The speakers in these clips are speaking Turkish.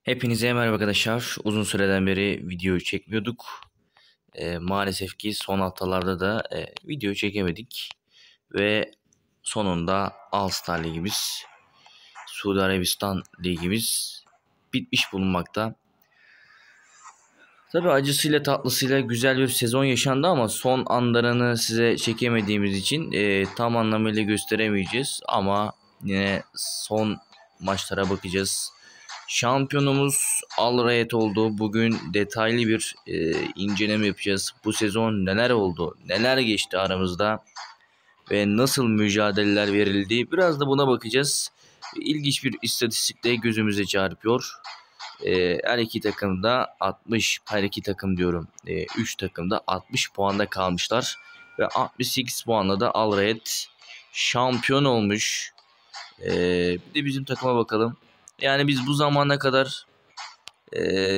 Hepinize merhaba arkadaşlar. Uzun süreden beri video çekmiyorduk. Maalesef ki son haftalarda da video çekemedik. Ve sonunda All Star Ligimiz, Suudi Arabistan Ligimiz bitmiş bulunmakta. Tabii acısıyla tatlısıyla güzel bir sezon yaşandı ama son anlarını size çekemediğimiz için tam anlamıyla gösteremeyeceğiz. Ama yine son maçlara bakacağız. Şampiyonumuz Al Rayed oldu. Bugün detaylı bir inceleme yapacağız. Bu sezon neler oldu, neler geçti aramızda ve nasıl mücadeleler verildi. Biraz da buna bakacağız. İlginç bir istatistikle gözümüze çarpıyor. Her iki takım da 60, her iki takım diyorum. 3 takım da 60 puanda kalmışlar. Ve 68 puanla da Al Rayed şampiyon olmuş. Bir de bizim takıma bakalım. Yani biz bu zamana kadar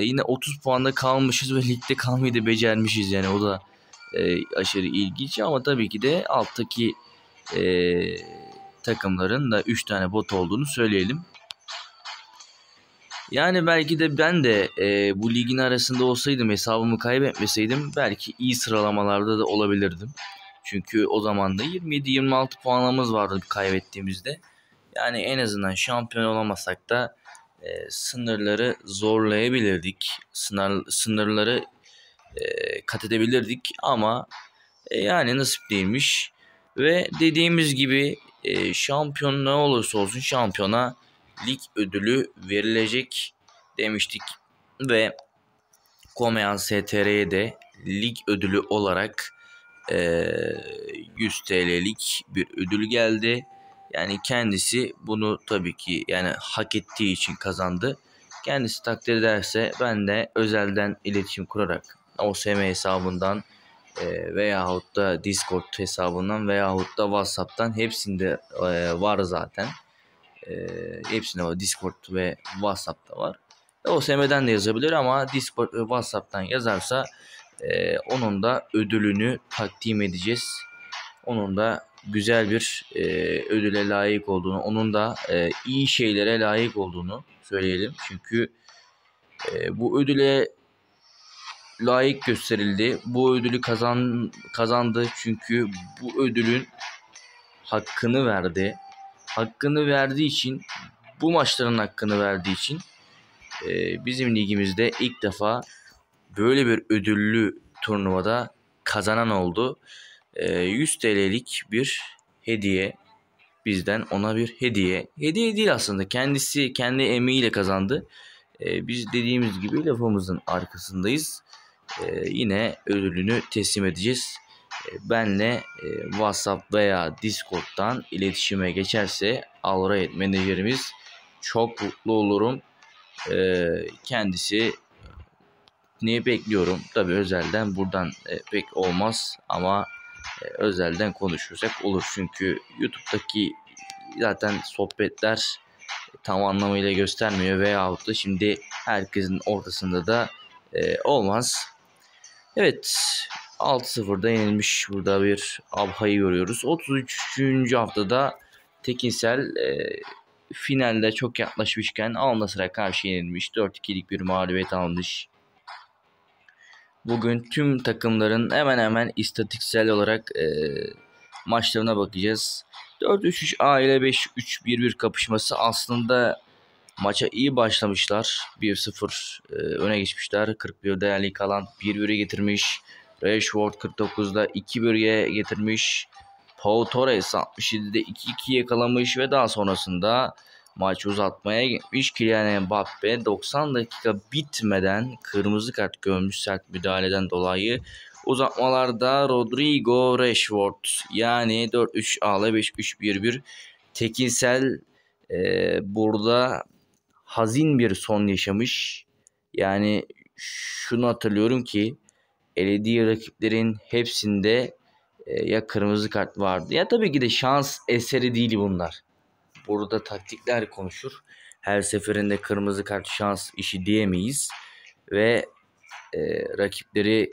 yine 30 puanda kalmışız ve ligde kalmayı da becermişiz. Yani o da aşırı ilginç ama tabii ki de alttaki takımların da 3 tane bot olduğunu söyleyelim. Yani belki de ben de bu ligin arasında olsaydım, hesabımı kaybetmeseydim belki iyi sıralamalarda da olabilirdim. Çünkü o zaman da 27-26 puanımız vardı kaybettiğimizde. Yani en azından şampiyon olamasak da sınırları zorlayabilirdik. Sınırları kat edebilirdik ama yani nasip değilmiş. Ve dediğimiz gibi şampiyon ne olursa olsun şampiyona lig ödülü verilecek demiştik. Ve Komeyan STR'ye de lig ödülü olarak 100 TL'lik bir ödül geldi. Yani kendisi bunu tabii ki yani hak ettiği için kazandı. Kendisi takdir ederse ben de özelden iletişim kurarak OSM hesabından veyahut da Discord hesabından veyahut da WhatsApp'tan hepsinde var zaten. Hepsinde var. Discord ve WhatsApp'ta var. OSM'den de yazabilir ama Discord ve WhatsApp'tan yazarsa onun da ödülünü takdim edeceğiz. Onun da güzel bir ödüle layık olduğunu, onun da iyi şeylere layık olduğunu söyleyelim. Çünkü bu ödüle layık gösterildi. Bu ödülü kazandı çünkü bu ödülün hakkını verdi. Hakkını verdiği için, bu maçların hakkını verdiği için bizim ligimizde ilk defa böyle bir ödüllü turnuvada kazanan oldu. 100 TL'lik bir hediye bizden ona bir hediye. Hediye değil aslında, kendisi kendi emeğiyle kazandı. Biz dediğimiz gibi lafımızın arkasındayız. Yine ödülünü teslim edeceğiz. Benle WhatsApp veya Discord'dan iletişime geçerse Al Rayed menajerimiz çok mutlu olurum. Kendisi ne bekliyorum. Tabii özelden buradan pek olmaz ama özelden konuşursak olur. Çünkü YouTube'daki zaten sohbetler tam anlamıyla göstermiyor veyahut da şimdi herkesin ortasında da olmaz. Evet, 6-0'da yenilmiş burada bir Abha'yı görüyoruz. 33. haftada Tekinsel finalde çok yaklaşmışken Al Nassr'a karşı yenilmiş. 4-2'lik bir mağlubiyet almış. Bugün tüm takımların hemen hemen istatistiksel olarak maçlarına bakacağız. 4-3-3 ile 5-3-1-1 kapışması aslında maça iyi başlamışlar. 1-0 öne geçmişler. 41'de değerli kalan 1-1'e getirmiş. Rashford 49'da 2-1'e getirmiş. Pau Torres 67'de 2-2 yakalamış ve daha sonrasında maç uzatmaya gitmiş. Kylian Mbappe 90 dakika bitmeden kırmızı kart görmüş sert müdahaleden dolayı. Uzatmalarda Rodrigo Rashford yani 4-3 ile 5-3-1-1 Tekinsel burada hazin bir son yaşamış. Yani şunu hatırlıyorum ki elediği rakiplerin hepsinde ya kırmızı kart vardı ya tabii ki de şans eseri değil bunlar. Burada taktikler konuşur. Her seferinde kırmızı kart şans işi diyemeyiz. Ve rakipleri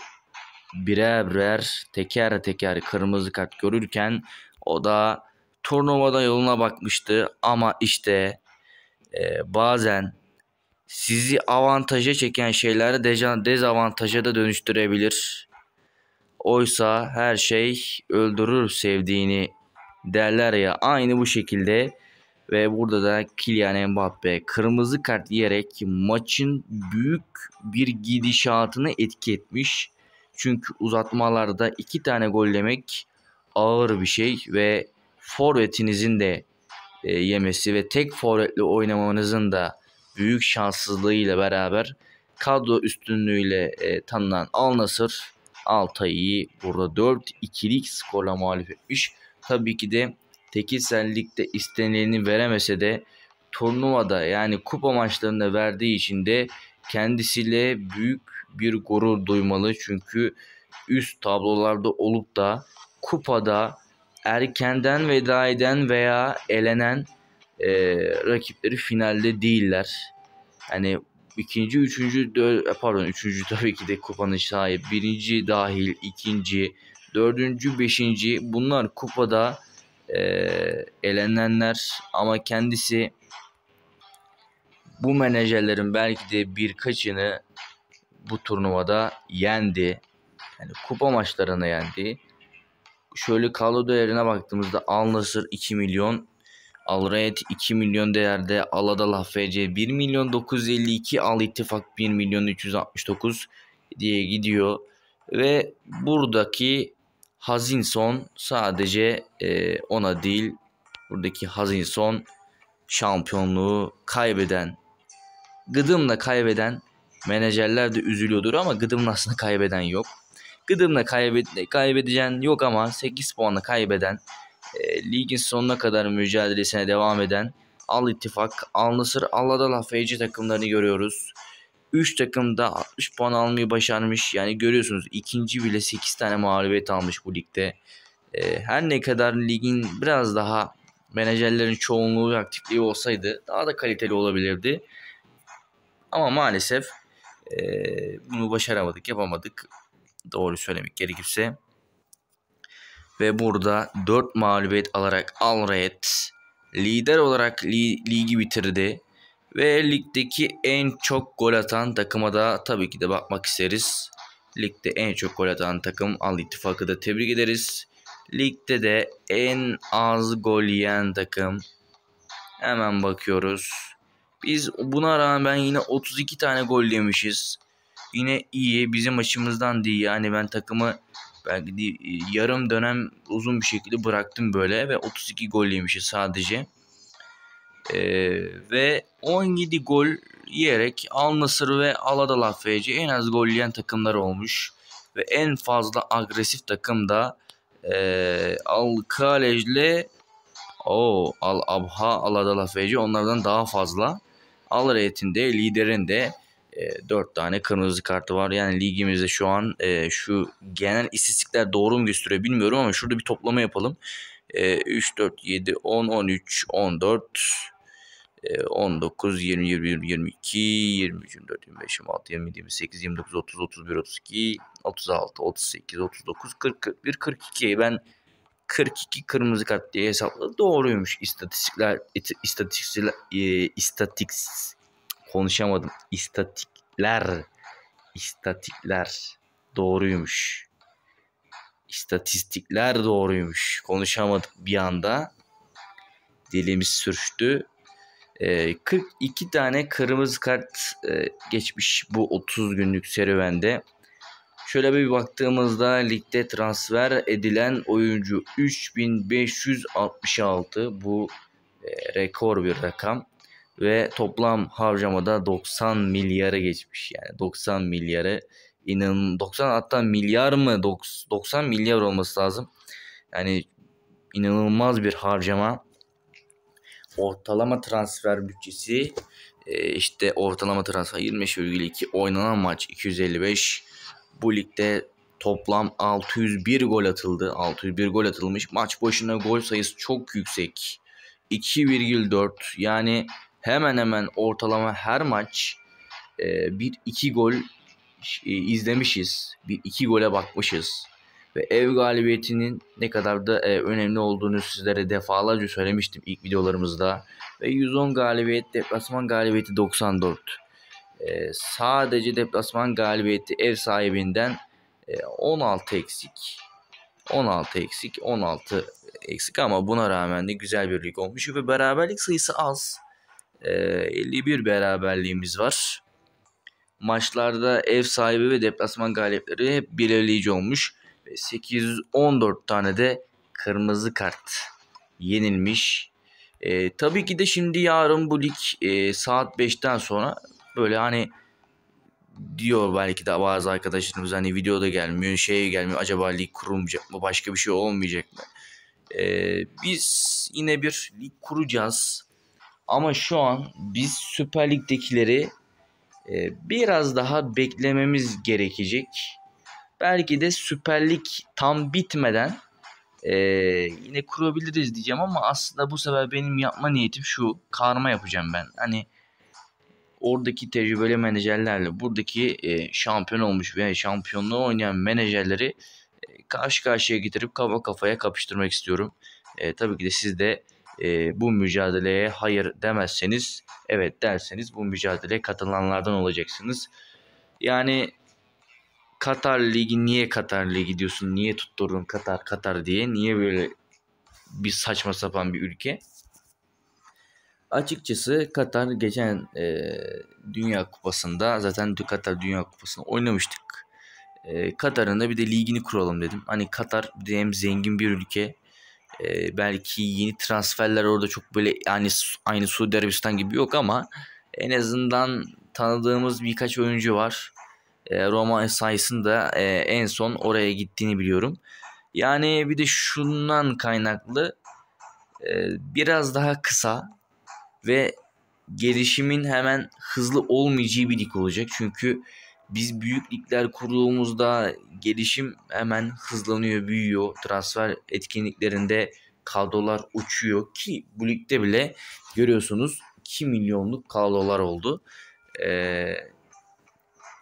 birer birer teker teker kırmızı kart görürken o da turnuvada yoluna bakmıştı. Ama işte bazen sizi avantaja çeken şeyleri dezavantaja da dönüştürebilir. Oysa her şey öldürür sevdiğini derler ya, aynı bu şekilde. Ve burada da Kylian Mbappe kırmızı kart yiyerek maçın büyük bir gidişatını etki etmiş. Çünkü uzatmalarda 2 tane gol yemek ağır bir şey ve forvetinizin de yemesi ve tek forvetle oynamanızın da büyük şanssızlığıyla beraber kadro üstünlüğüyle tanınan Al Nassr Altay'ı burada 4-2'lik skorla mağlup etmiş. Tabii ki de Tekirsel Lig'de istenileni veremese de turnuvada yani kupa maçlarında verdiği için de kendisiyle büyük bir gurur duymalı. Çünkü üst tablolarda olup da kupada erkenden veda eden veya elenen rakipleri finalde değiller. Hani ikinci, üçüncü, üçüncü tabii ki de kupanın sahibi. Birinci dahil, ikinci, dördüncü, beşinci bunlar kupada elenenler ama kendisi bu menajerlerin belki de birkaçını bu turnuvada yendi. Yani kupa maçlarına yendi. Şöyle kadro değerine baktığımızda Al Nassr 2 milyon, Al Riyad 2 milyon değerde, Al Adalah FC 1 milyon 952, Al İttifak 1 milyon 369 diye gidiyor. Ve buradaki hazin son sadece ona değil, buradaki hazin son şampiyonluğu kaybeden, gıdımla kaybeden menajerler de üzülüyordur ama gıdımla aslında kaybeden yok. Gıdımla kaybedeceğin yok ama 8 puanla kaybeden, ligin sonuna kadar mücadelesine devam eden Al İttifak, Al Nassr, Al Adalah FC takımlarını görüyoruz. 3 takım da 60 puan almayı başarmış. Yani görüyorsunuz ikinci bile 8 tane mağlubiyet almış bu ligde. Her ne kadar ligin biraz daha menajerlerin çoğunluğu ve aktifliği olsaydı daha da kaliteli olabilirdi. Ama maalesef bunu başaramadık, yapamadık. Doğru söylemek gerekirse. Ve burada 4 mağlubiyet alarak Al Riyad lider olarak ligi bitirdi. Ve ligdeki en çok gol atan takıma da tabii ki de bakmak isteriz. Ligde en çok gol atan takım Al İttifak'ı da tebrik ederiz. Ligde de en az gol yiyen takım, hemen bakıyoruz. Biz buna rağmen yine 32 tane gol yemişiz. Yine iyi, bizim açımızdan değil. Yani ben takımı belki de yarım dönem uzun bir şekilde bıraktım böyle ve 32 gol yemişiz sadece. Ve 17 gol yiyerek Al Nassr ve Al Adalah FC en az gol yiyen takımlar olmuş. Ve en fazla agresif takım da Al Kalej ile Al Abha, Al Adalah FC onlardan daha fazla. Al Riyad'in de liderin de 4 tane kırmızı kartı var. Yani ligimizde şu an şu genel istatistikler doğru mu gösteriyor bilmiyorum ama şurada bir toplama yapalım. 3, 4, 7, 10, 13, 14, 19, 20, 21, 22, 23, 24, 25, 26, 27, 28, 29, 30, 31, 32, 36, 38, 39, 40, 41, 42. Ben 42 kırmızı kart diye hesapladım. Doğruymuş konuşamadım. İstatikler doğruymuş. İstatistikler doğruymuş. Konuşamadık bir anda. Dilimiz sürçtü. 42 tane kırmızı kart geçmiş bu 30 günlük serüvende. Şöyle bir baktığımızda ligde transfer edilen oyuncu 3566. Bu rekor bir rakam. Ve toplam harcamada 90 milyarı geçmiş. Yani 90 milyarı 90 hatta milyar mı? 90 milyar olması lazım. Yani inanılmaz bir harcama. Ortalama transfer bütçesi işte ortalama transfer 25,2, oynanan maç 255. Bu ligde toplam 601 gol atıldı. 601 gol atılmış. Maç başına gol sayısı çok yüksek. 2,4, yani hemen hemen ortalama her maç 1-2 gol izlemişiz. 1-2 gole bakmışız. Ve ev galibiyetinin ne kadar da önemli olduğunu sizlere defalarca söylemiştim ilk videolarımızda. Ve 110 galibiyet, deplasman galibiyeti 94. Sadece deplasman galibiyeti ev sahibinden 16 eksik. 16 eksik, 16 eksik ama buna rağmen de güzel bir lig olmuş ve beraberlik sayısı az. 51 beraberliğimiz var. Maçlarda ev sahibi ve deplasman galipleri hep belirleyici olmuş. 814 tane de kırmızı kart yenilmiş. Tabii ki de şimdi yarın bu lig saat 5'ten sonra böyle hani diyor belki de bazı arkadaşlarımız hani videoda gelmiyor, gelmiyor. Acaba lig kurulmayacak mı? Başka bir şey olmayacak mı? Biz yine bir lig kuracağız. Ama şu an biz Süper Lig'dekileri biraz daha beklememiz gerekecek. Belki de Süper Lig tam bitmeden yine kurabiliriz diyeceğim ama aslında bu sefer benim yapma niyetim şu. Karma yapacağım ben. Hani oradaki tecrübeli menajerlerle buradaki şampiyon olmuş veya şampiyonluğu oynayan menajerleri karşı karşıya getirip kafa kafaya kapıştırmak istiyorum. Tabii ki de siz de bu mücadeleye hayır demezseniz, evet derseniz bu mücadeleye katılanlardan olacaksınız. Yani Katar Ligi, niye Katar Ligi diyorsun? Niye tutturdun Katar diye? Niye böyle bir saçma sapan bir ülke? Açıkçası Katar geçen Dünya Kupası'nda zaten Katar Dünya Kupası'nı oynamıştık. Katar'ın da bir de ligini kuralım dedim. Hani Katar hem zengin bir ülke. Belki yeni transferler orada çok böyle yani aynı Suudi Arabistan gibi yok ama en azından tanıdığımız birkaç oyuncu var. Roma sayesinde en son oraya gittiğini biliyorum. Yani bir de şundan kaynaklı biraz daha kısa ve gelişimin hemen hızlı olmayacağı bir lig olacak. Çünkü biz büyük ligler kurduğumuzda gelişim hemen hızlanıyor, büyüyor. Transfer etkinliklerinde kadrolar uçuyor ki bu ligde bile görüyorsunuz 2 milyonluk kadrolar oldu.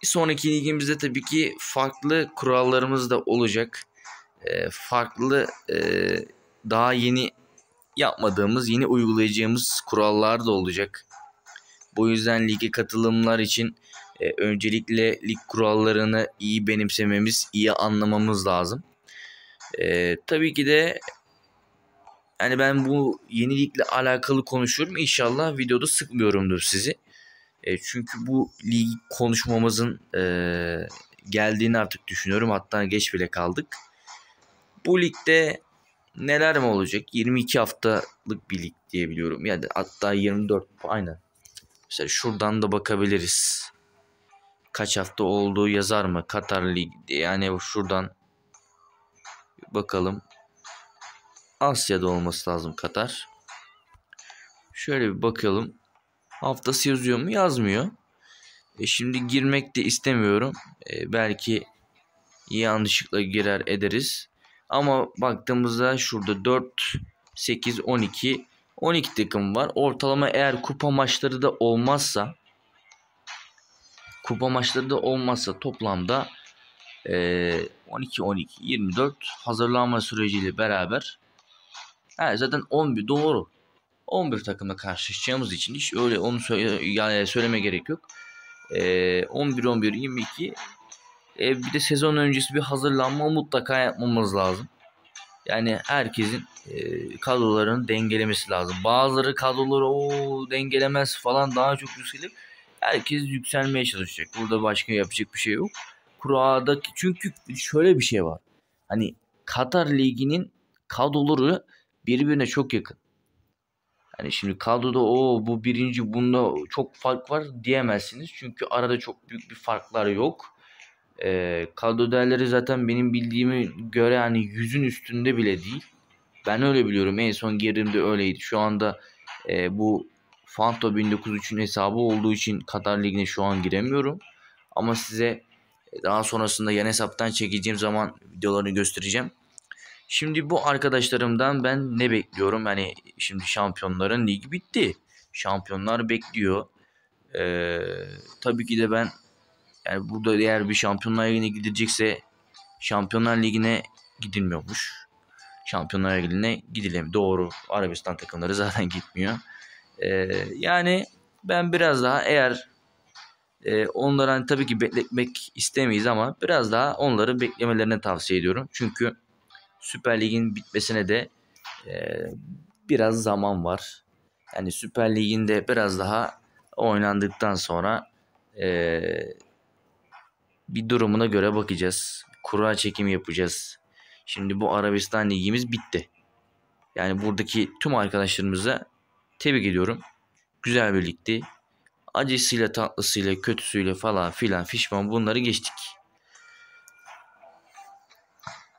Sonraki ligimizde tabii ki farklı kurallarımız da olacak. Farklı daha yeni yapmadığımız, yeni uygulayacağımız kurallar da olacak. Bu yüzden lige katılımlar için öncelikle lig kurallarını iyi benimsememiz, iyi anlamamız lazım. Tabii ki de yani ben bu yenilikle alakalı konuşuyorum. İnşallah videoda sıkmıyorumdur sizi. Çünkü bu lig konuşmamızın geldiğini artık düşünüyorum. Hatta geç bile kaldık. Bu ligde neler mi olacak? 22 haftalık bir lig diyebiliyorum. Yani hatta 24 aynen. Mesela şuradan da bakabiliriz. Kaç hafta olduğu yazar mı? Katar Lig yani şuradan bakalım. Asya'da olması lazım Katar. Şöyle bir bakalım. Haftası yazıyor mu? Yazmıyor. Şimdi girmek de istemiyorum. Belki yanlışlıkla girer ederiz. Ama baktığımızda şurada 4, 8, 12, 12 takım var. Ortalama eğer kupa maçları da olmazsa toplamda 12, 12, 24 hazırlanma süreciyle beraber zaten 11 doğru. 11 takımla karşılaşacağımız için hiç öyle onu söyleme gerek yok. 11, 11, 22 bir de sezon öncesi bir hazırlanma mutlaka yapmamız lazım. Yani herkesin kadrolarını dengelemesi lazım. Bazıları kadroları dengelemez falan daha çok yükselip herkes yükselmeye çalışacak. Burada başka yapacak bir şey yok. Kuradaki çünkü şöyle bir şey var. Hani Katar Ligi'nin kadroları birbirine çok yakın. Hani şimdi kadroda bu birinci bunda çok fark var diyemezsiniz. Çünkü arada çok büyük bir farklar yok. Kadro değerleri zaten benim bildiğime göre hani 100'ün üstünde bile değil. Ben öyle biliyorum. En son girdiğimde öyleydi. Şu anda bu Fanto 1903'ün hesabı olduğu için Katar Ligi'ne şu an giremiyorum. Ama size daha sonrasında yan hesaptan çekeceğim zaman videolarını göstereceğim. Şimdi bu arkadaşlarımdan ben ne bekliyorum? Hani şimdi şampiyonların ligi bitti. Şampiyonlar bekliyor. Tabii ki de ben yani burada eğer bir Şampiyonlar Ligi'ne gidilecekse Şampiyonlar Ligi'ne gidilmiyormuş. Şampiyonlar Ligi'ne gidilemiyor. Doğru. Arabistan takımları zaten gitmiyor. Yani ben biraz daha eğer Onları hani tabii ki bekletmek istemeyiz ama biraz daha onları beklemelerini tavsiye ediyorum. Çünkü Süper Lig'in bitmesine de e, biraz zaman var. Yani Süper Lig'in de biraz daha oynandıktan sonra e, bir durumuna göre bakacağız. Kura çekimi yapacağız. Şimdi bu Arabistan Ligimiz bitti. Yani buradaki tüm arkadaşlarımıza tebrik ediyorum. Güzel bir ligdi. Acısıyla tatlısıyla kötüsüyle falan filan fişman bunları geçtik.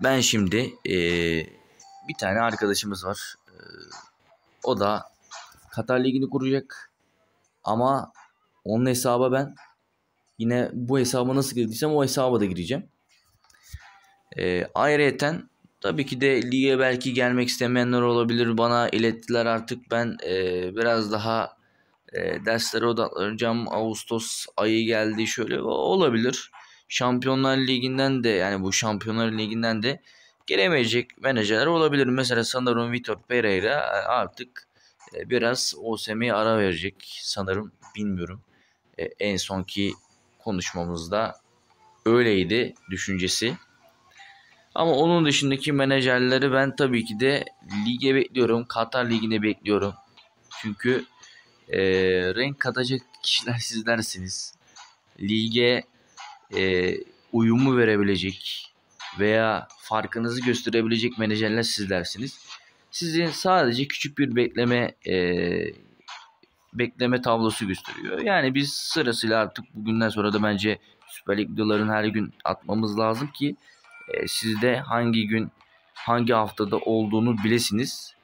Ben şimdi bir tane arkadaşımız var. O da Katar Ligi'ni kuracak. Ama onun hesaba ben yine bu hesaba nasıl girdiysem o hesaba da gireceğim. Ayrıyeten tabii ki de lige belki gelmek istemeyenler olabilir. Bana ilettiler artık ben biraz daha derslere odaklanacağım. Ağustos ayı geldi şöyle olabilir. Şampiyonlar Ligi'nden de yani bu Şampiyonlar Ligi'nden de gelemeyecek menajerler olabilir. Mesela sanırım Vitor Pereira artık biraz OSM'ye ara verecek sanırım bilmiyorum. En sonki konuşmamızda öyleydi düşüncesi. Ama onun dışındaki menajerleri ben tabii ki de lige bekliyorum. Katar Ligi'ne bekliyorum. Çünkü renk katacak kişiler sizlersiniz. Lige e, uyumu verebilecek veya farkınızı gösterebilecek menajerler sizlersiniz. Sizin sadece küçük bir bekleme tablosu gösteriyor. Yani biz sırasıyla artık bugünden sonra da bence Süper Lig videolarını her gün atmamız lazım ki sizde hangi gün hangi haftada olduğunu bilesiniz.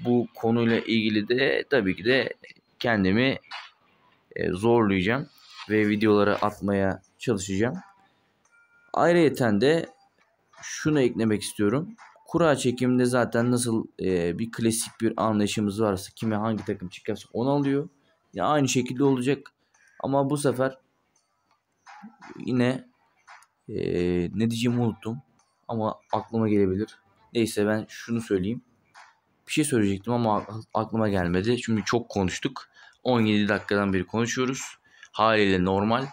Bu konuyla ilgili de tabii ki de kendimi zorlayacağım ve videoları atmaya çalışacağım. Ayrıyeten de şunu eklemek istiyorum. Kura çekiminde zaten nasıl bir klasik bir anlayışımız varsa kime hangi takım çıkarsa onu alıyor. Ya aynı şekilde olacak. Ama bu sefer yine ne diyeceğimi unuttum. Ama aklıma gelebilir. Neyse ben şunu söyleyeyim. Bir şey söyleyecektim ama aklıma gelmedi. Çünkü çok konuştuk. 17 dakikadan beri konuşuyoruz. Haliyle normal.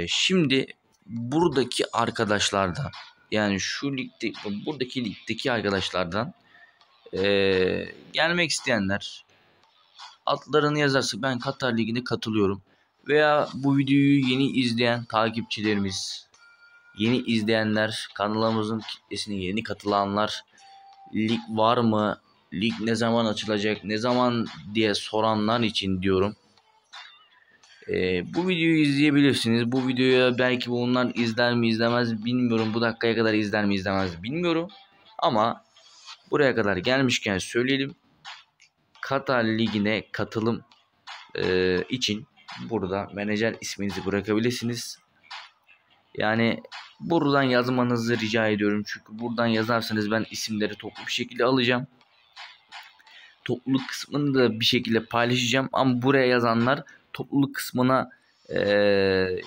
Şimdi buradaki arkadaşlardan yani buradaki ligdeki arkadaşlardan gelmek isteyenler adlarını yazarsa ben Katar Ligi'ne katılıyorum. Veya bu videoyu yeni izleyen takipçilerimiz, yeni izleyenler, kanalımızın kitlesine yeni katılanlar, lig var mı, lig ne zaman açılacak, ne zaman diye soranlar için diyorum. Bu videoyu izleyebilirsiniz. Bu videoya belki bunlar izler mi izlemez bilmiyorum. Bu dakikaya kadar izler mi izlemez bilmiyorum. Ama buraya kadar gelmişken söyleyelim. Katar Ligi'ne katılım için burada menajer isminizi bırakabilirsiniz. Yani buradan yazmanızı rica ediyorum. Çünkü buradan yazarsanız ben isimleri toplu bir şekilde alacağım. Topluluk kısmını da bir şekilde paylaşacağım. Ama buraya yazanlar topluluk kısmına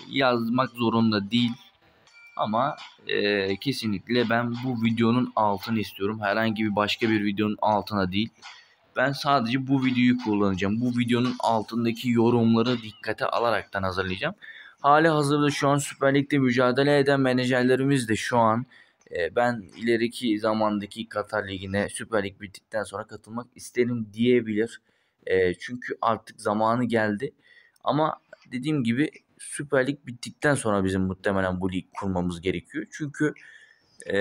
yazmak zorunda değil. Ama kesinlikle ben bu videonun altını istiyorum. Herhangi bir başka bir videonun altına değil. Ben sadece bu videoyu kullanacağım. Bu videonun altındaki yorumları dikkate alaraktan hazırlayacağım. Hali hazırda şu an Süper Lig'de mücadele eden menajerlerimiz de şu an ben ileriki zamandaki Katar Ligi'ne Süper Lig bittikten sonra katılmak isterim diyebilir. Çünkü artık zamanı geldi. Ama dediğim gibi Süper Lig bittikten sonra bizim muhtemelen bu lig kurmamız gerekiyor. Çünkü e,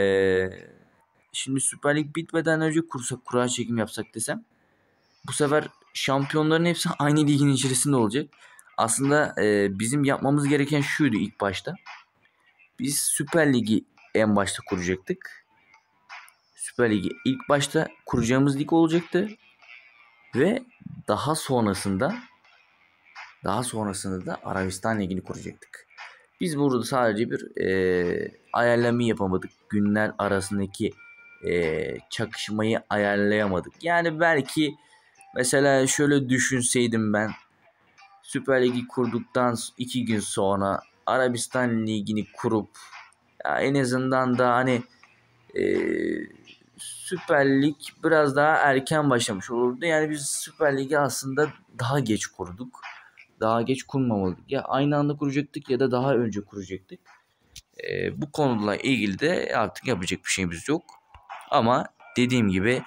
şimdi Süper Lig bitmeden önce kura çekim yapsak desem bu sefer şampiyonların hepsi aynı ligin içerisinde olacak. Aslında bizim yapmamız gereken şuydu ilk başta. Biz Süper Lig'i en başta kuracaktık. Süper Lig'i ilk başta kuracağımız lig olacaktı. Ve daha sonrasında da Arabistan Ligi'ni kuracaktık. Biz burada sadece bir ayarlama yapamadık. Günler arasındaki çakışmayı ayarlayamadık. Yani belki mesela şöyle düşünseydim ben Süper Lig'i kurduktan 2 gün sonra Arabistan Ligi'ni kurup ya en azından da hani e, Süper Lig biraz daha erken başlamış olurdu. Yani biz Süper Lig'i aslında daha geç kurduk. daha geç kurmamalıydık. Ya aynı anda kuracaktık ya da daha önce kuracaktık. Bu konuyla ilgili de artık yapacak bir şeyimiz yok. Ama dediğim gibi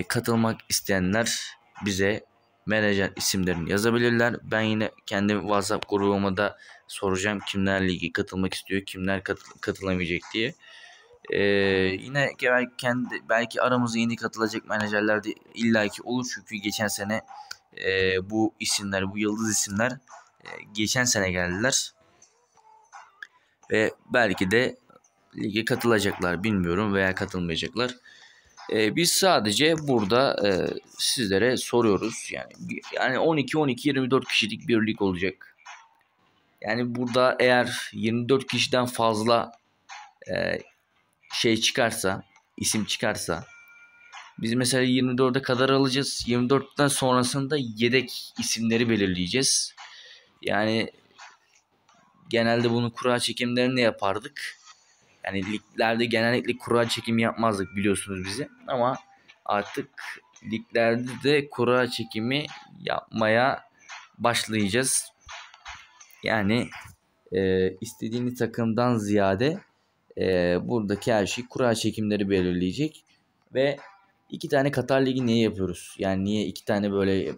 katılmak isteyenler bize menajer isimlerini yazabilirler. Ben yine kendi WhatsApp grubuma da soracağım kimler ligi katılmak istiyor, kimler katılamayacak diye. Yine belki aramıza yeni katılacak menajerler de illaki olur, çünkü geçen sene bu isimler, bu yıldız isimler geçen sene geldiler ve belki de lige katılacaklar, bilmiyorum, veya katılmayacaklar. Biz sadece burada sizlere soruyoruz. Yani 12-12-24 kişilik bir lig olacak. Yani burada eğer 24 kişiden fazla isim çıkarsa biz mesela 24'e kadar alacağız. 24'ten sonrasında yedek isimleri belirleyeceğiz. Yani genelde bunu kura çekimlerinde yapardık. Yani liglerde genellikle kura çekimi yapmazdık, biliyorsunuz bizi. Ama artık liglerde de kura çekimi yapmaya başlayacağız. Yani istediğiniz takımdan ziyade buradaki her şey kura çekimleri belirleyecek. Ve 2 tane Katar Ligi niye yapıyoruz? Yani niye 2 tane böyle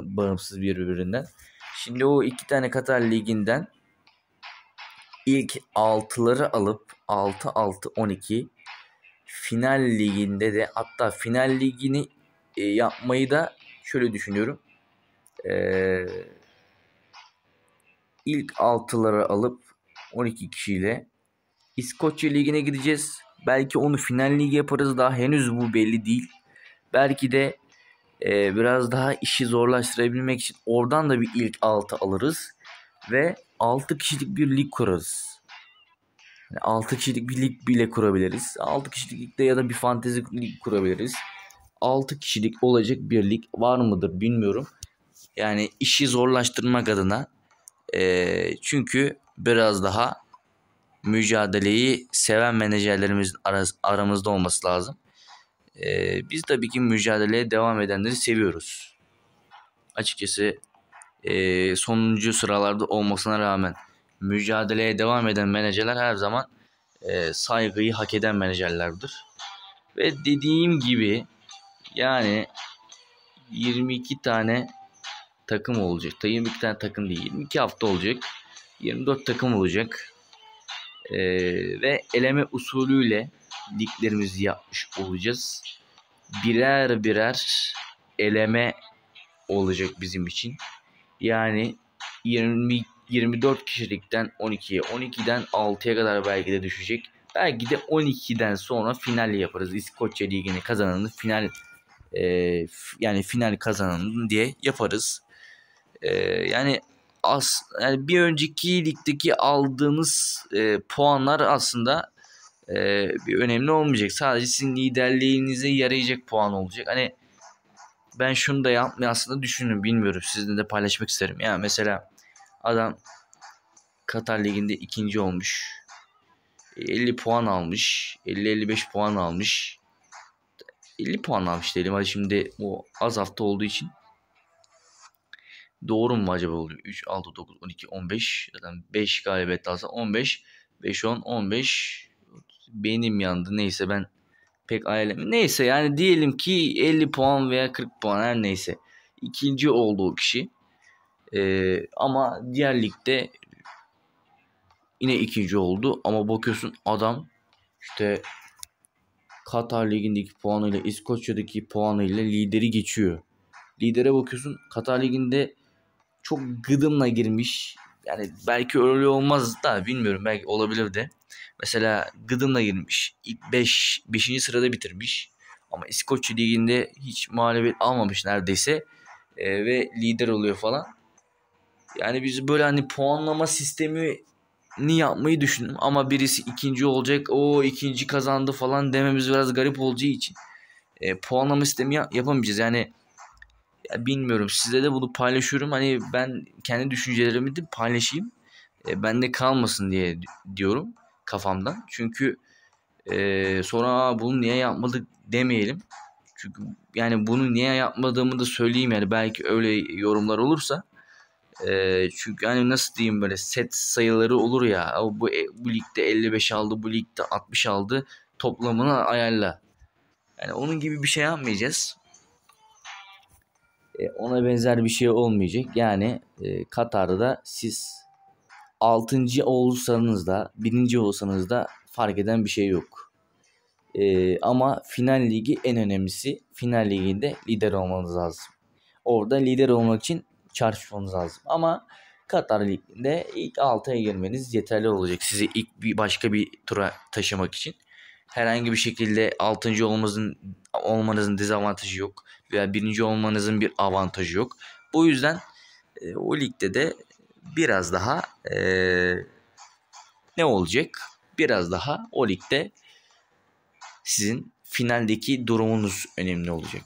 bağımsız birbirinden? Şimdi o 2 tane Katar Ligi'nden ilk 6'ları alıp 6-6-12 final liginde de, hatta final ligini yapmayı da şöyle düşünüyorum. İlk 6'ları alıp 12 kişiyle İskoçya Ligi'ne gideceğiz. Belki onu final ligi yaparız. Daha henüz bu belli değil. Belki de biraz daha işi zorlaştırabilmek için oradan da bir ilk 6 alırız. Ve 6 kişilik bir lig kurarız. Yani 6 kişilik bir lig bile kurabiliriz. 6 kişilik ligde ya da bir fantezi lig kurabiliriz. 6 kişilik olacak bir lig var mıdır bilmiyorum. Yani işi zorlaştırmak adına. Çünkü biraz daha mücadeleyi seven menajerlerimizin aramızda olması lazım. Biz tabii ki mücadeleye devam edenleri seviyoruz. Açıkçası sonuncu sıralarda olmasına rağmen mücadeleye devam eden menajerler her zaman saygıyı hak eden menajerlerdir. Ve dediğim gibi yani 22 tane takım olacak. 22 tane takım değil, 22 hafta olacak. 24 takım olacak. Ve eleme usulüyle liglerimizi yapmış olacağız. Birer birer eleme olacak bizim için. Yani 24 kişilikten 12'ye, 12'den 6'ya kadar belki de düşecek. Belki de 12'den sonra final yaparız. İskoçya Ligi'ni kazananı final yani final kazananı diye yaparız. Yani bir önceki ligdeki aldığınız puanlar aslında bir önemli olmayacak. Sadece sizin liderliğinize yarayacak puan olacak. Hani ben şunu da yapmayı aslında düşünün, bilmiyorum. Sizinle de paylaşmak isterim. Yani mesela adam Katar Ligi'nde ikinci olmuş. 50 puan almış. 50-55 puan almış. 50 puan almış diyelim. Hadi şimdi o az hafta olduğu için. Doğru mu acaba oluyor? 3, 6, 9, 12, 15. Zaten 5 galibiyet alsa 15. 5, 10, 15. Benim yandı. Neyse ben pek ailem. Neyse yani diyelim ki 50 puan veya 40 puan, her neyse. İkinci oldu o kişi. Ama diğer ligde yine ikinci oldu. Ama bakıyorsun adam işte Katar Ligi'ndeki puanıyla İskoçya'daki puanıyla lideri geçiyor. Lidere bakıyorsun, Katar Ligi'nde çok gıdımla girmiş. Yani belki öyle olmaz da bilmiyorum, belki olabilir de. Mesela gıdımla girmiş. İlk 5. sırada bitirmiş. Ama İskoçya Ligi'nde hiç mağlubiyet almamış neredeyse. Ve lider oluyor falan. Yani biz böyle hani puanlama sistemini yapmayı düşündüm. Ama birisi ikinci olacak, o ikinci kazandı falan dememiz biraz garip olacağı için puanlama sistemi yapamayacağız. Yani ya bilmiyorum, size de bunu paylaşıyorum. Hani ben kendi düşüncelerimi de paylaşayım. Bende kalmasın diye diyorum kafamdan. Çünkü sonra bunu niye yapmadık demeyelim. Çünkü yani bunu niye yapmadığımı da söyleyeyim, yani belki öyle yorumlar olursa Çünkü hani nasıl diyeyim, böyle set sayıları olur ya. Bu ligde 55 aldı, bu ligde 60 aldı. Toplamını ayarla. Yani onun gibi bir şey yapmayacağız. Ona benzer bir şey olmayacak. Yani Katar'da siz 6. olursanız da 1. olsanız da fark eden bir şey yok. Ama final ligi en önemlisi. Final liginde lider olmanız lazım. Orada lider olmak için çarpışmanız lazım. Ama Katar Ligi'nde ilk 6'ya girmeniz yeterli olacak. Sizi ilk başka bir tura taşımak için. Herhangi bir şekilde 6. olmanızın dezavantajı yok. Veya 1. olmanızın bir avantajı yok. Bu yüzden o ligde de biraz daha ne olacak? Biraz daha o ligde sizin finaldeki durumunuz önemli olacak.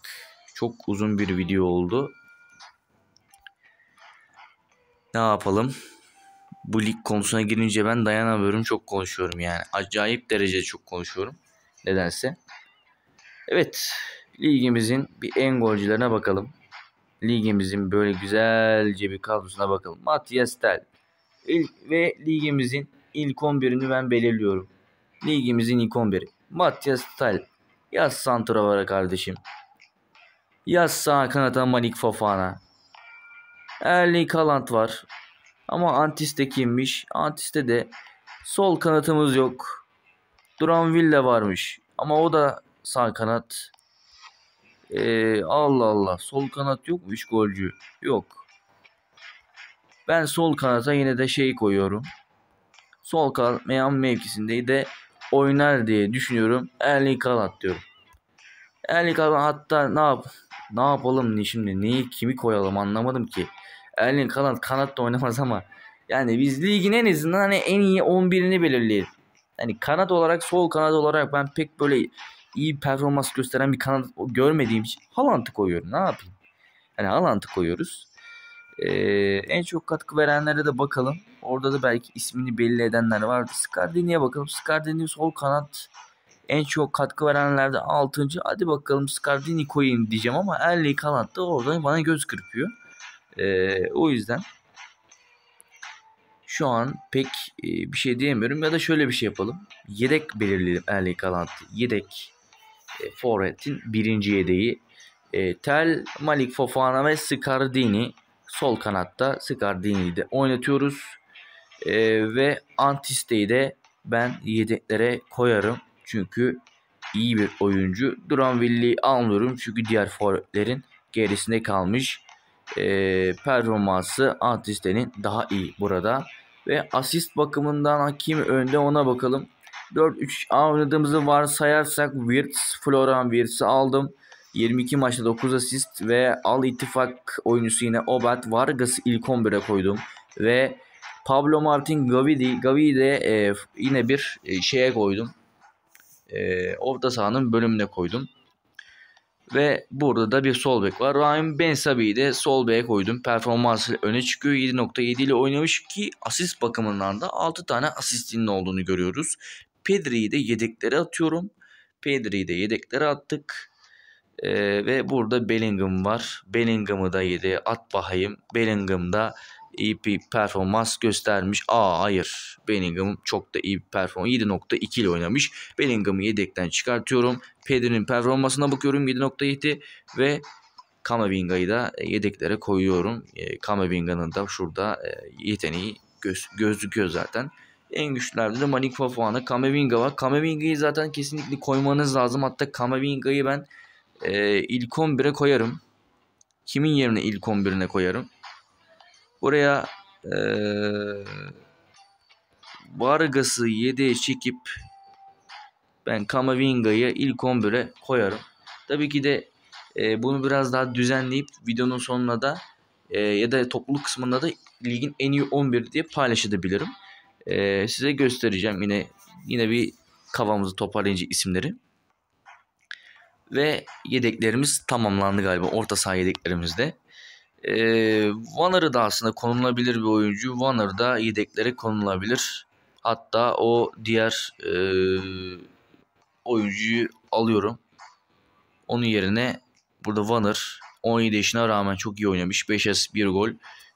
Çok uzun bir video oldu. Ne yapalım? Bu lig konusuna girince ben dayanamıyorum. Çok konuşuyorum yani. Acayip derecede çok konuşuyorum. Nedense. Evet. Ligimizin bir en golcülerine bakalım. Ligimizin böyle güzelce bir kadrosuna bakalım. Matthias Tel. Ve ligimizin ilk 11'ini ben belirliyorum. Ligimizin ilk 11'i. Matthias Tel. Yaz santrafora kardeşim. Yaz sağ kanata Malik Fofana. Erling Haaland var. Ama Antis'te kimmiş? Antis'te de sol kanatımız yok. Duran Villa varmış. Ama o da sağ kanat. Allah Allah. Sol kanat yok mu? 3 golcü. Yok. Ben sol kanata yine de şey koyuyorum. Sol kanat mevkisinde de oynar diye düşünüyorum. Erling Haaland diyorum. Erling Haaland, hatta ne yapalım şimdi? Kimi koyalım anlamadım ki. Erling Haaland kanatta oynamaz ama yani biz ligin en azından hani en iyi 11'ini belirleyelim. Yani kanat olarak, sol kanat olarak ben pek böyle iyi performans gösteren bir kanat görmediğim için Haaland'ı koyuyorum. Ne yapayım? Yani Haaland'ı koyuyoruz. En çok katkı verenlere de bakalım. Orada da belki ismini belli edenler vardı. Scardini'ye bakalım. Scardini sol kanat en çok katkı verenlerde 6. Hadi bakalım Scardini koyayım diyeceğim ama Erling Haaland da orada bana göz kırpıyor. O yüzden şu an pek bir şey diyemiyorum. Ya da şöyle bir şey yapalım. Yedek belirleyelim Erling Haaland. Yedek forvetin 1. yedeği. Tel, Malik Fofana ve Scardini. Sol kanatta Scardini'yi de oynatıyoruz. Ve Antiste'yi de ben yedeklere koyarım. Çünkü iyi bir oyuncu. Duran Villa'yı almıyorum. Çünkü diğer forvetlerin gerisinde kalmış. Performansı Antiste'nin daha iyi burada. Ve asist bakımından kim önde ona bakalım. 4-3 oynadığımızı varsayarsak Florian Wirtz'i aldım. 22 maçta 9 asist ve Al İttifak oyuncusu yine Obat Vargas'ı ilk 11'e koydum. Ve Pablo Martin Gavi'yi de yine bir şeye koydum. Orta sahanın bölümüne koydum. Ve burada da bir sol bek var. Ryan Bensabi'yi de sol beke koydum. Performansı öne çıkıyor. 7.7 ile oynamış ki asist bakımından da 6 tane asistinin olduğunu görüyoruz. Pedri'yi de yedeklere atıyorum. Pedri'yi de yedeklere attık. Ve burada Bellingham var. Bellingham'ı da yedeğe at bakayım. Bellingham da iyi bir performans göstermiş. Hayır. Bellingham çok da iyi bir performans. 7.2 ile oynamış. Bellingham'ı yedekten çıkartıyorum. Pedri'nin performansına bakıyorum. 7.7 ve Kamavinga'yı da yedeklere koyuyorum. Kamavinga'nın da şurada yeteneği gözüküyor zaten. En güçlülerde de Malik Fofana, Kamavinga var. Kamavinga'yı zaten kesinlikle koymanız lazım. Hatta Kamavinga'yı ben ilk 11'e koyarım. Kimin yerine ilk 11'ine koyarım? Buraya Vargas'ı 7'ye çekip ben Kamavinga'yı ilk 11'e koyarım. Tabii ki de bunu biraz daha düzenleyip videonun sonuna da ya da topluluk kısmında da ligin en iyi 11 diye paylaşabilirim. Size göstereceğim yine bir kafamızı toparlayınca isimleri. Ve yedeklerimiz tamamlandı galiba. Orta saha yedeklerimizde. Wanner'ı da aslında konulabilir bir oyuncu. Wanner da yedeklere konulabilir. Hatta o diğer oyuncuyu alıyorum. Onun yerine burada Wanner 17 yaşına rağmen çok iyi oynamış. 5 asist 1 gol.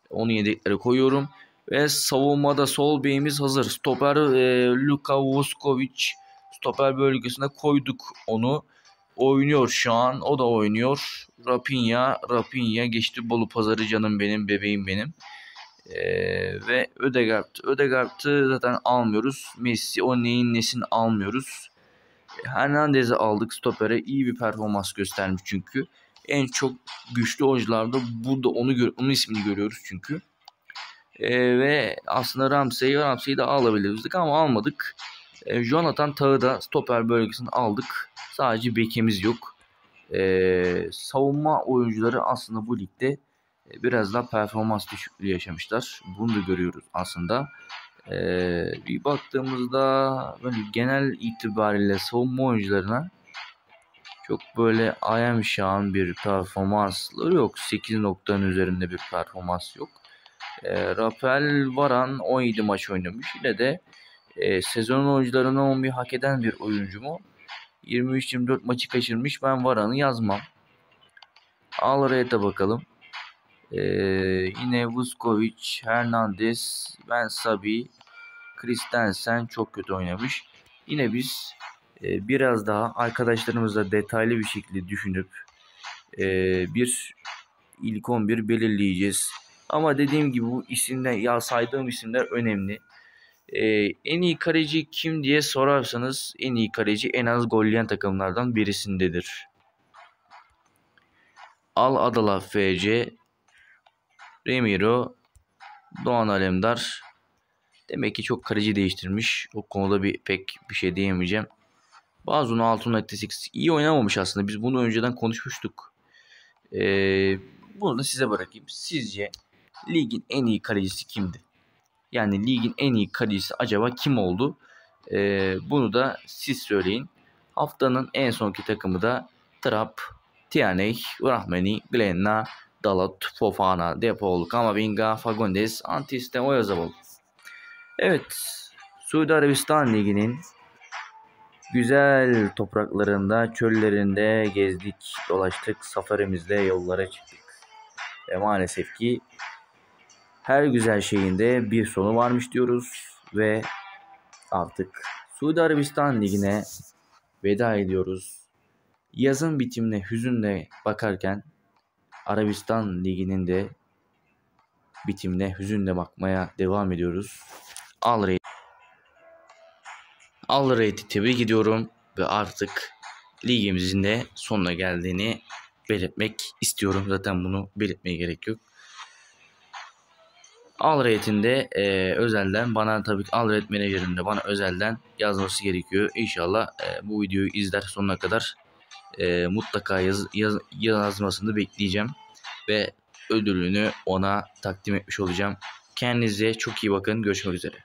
Onu yedeklere koyuyorum. Ve savunmada sol beyimiz hazır. Stoper Luka Vuskovic. Stoper bölgesine koyduk onu. Oynuyor şu an. O da oynuyor. Raphinha geçti Bolu Pazarı, canım benim, bebeğim benim. Ve Ödegaard'ı zaten almıyoruz. Messi o neyin nesini almıyoruz. Hernandez'i aldık stopere. İyi bir performans göstermiş çünkü. En çok güçlü oyuncularda burada onun ismini görüyoruz çünkü. Ve aslında Ramsey'i de alabilirdik ama almadık. Jonathan Tah'ı da stoper bölgesine aldık. Sadece bekimiz yok. Savunma oyuncuları aslında bu ligde biraz daha performans düşüklüğü yaşamışlar. Bunu da görüyoruz aslında. Bir baktığımızda böyle genel itibariyle savunma oyuncularına çok böyle ayam bir performansları yok. 8 noktanın üzerinde bir performans yok. Rafael Varane 17 maç oynamış. Yine de sezonun oyuncularına 11 hak eden bir oyuncu mu? 23-24 maçı kaçırmış. Ben Varane'ı yazmam. Alrayet'e bakalım. Yine Vuskovic, Hernandez, Ben Sabi, Christensen çok kötü oynamış. Yine biz biraz daha arkadaşlarımızla detaylı bir şekilde düşünüp bir ilk 11 belirleyeceğiz. Ama dediğim gibi bu isimler, saydığım isimler önemli. En iyi kaleci kim diye sorarsanız en iyi kaleci en az gol yiyen takımlardan birisindedir. Al Adala FC, Remiro, Doğan Alemdar. Demek ki çok kaleci değiştirmiş. O konuda pek bir şey diyemeyeceğim. Bazıları 6.8 iyi oynamamış aslında. Biz bunu önceden konuşmuştuk. Bunu da size bırakayım. Sizce ligin en iyi kalecisi kimdi? Yani ligin en iyi kalecisi acaba kim oldu? Bunu da siz söyleyin. Haftanın en sonki takımı da Trap, Tierney, Rahmani, Glenna, Dalot, Fofana, Depol, Kamavinga, Fagundes, Antiste, Oyarzabal. Evet, Suudi Arabistan Ligi'nin güzel topraklarında, çöllerinde gezdik, dolaştık, safarimizle yollara çıktık. Ve maalesef ki her güzel şeyin de bir sonu varmış diyoruz ve artık Suudi Arabistan Ligi'ne veda ediyoruz. Yazın bitimine hüzünle bakarken Arabistan Ligi'nin de bitimine hüzünle bakmaya devam ediyoruz. Al Reyt'i tebrik ediyorum ve artık ligimizin de sonuna geldiğini belirtmek istiyorum. Zaten bunu belirtmeye gerek yok. Al Reyt'in de özelden bana, tabii ki Al Reyt menajerim de bana özelden yazması gerekiyor. İnşallah bu videoyu izler sonuna kadar. Mutlaka yazmasını bekleyeceğim ve ödülünü ona takdim etmiş olacağım. Kendinize çok iyi bakın. Görüşmek üzere.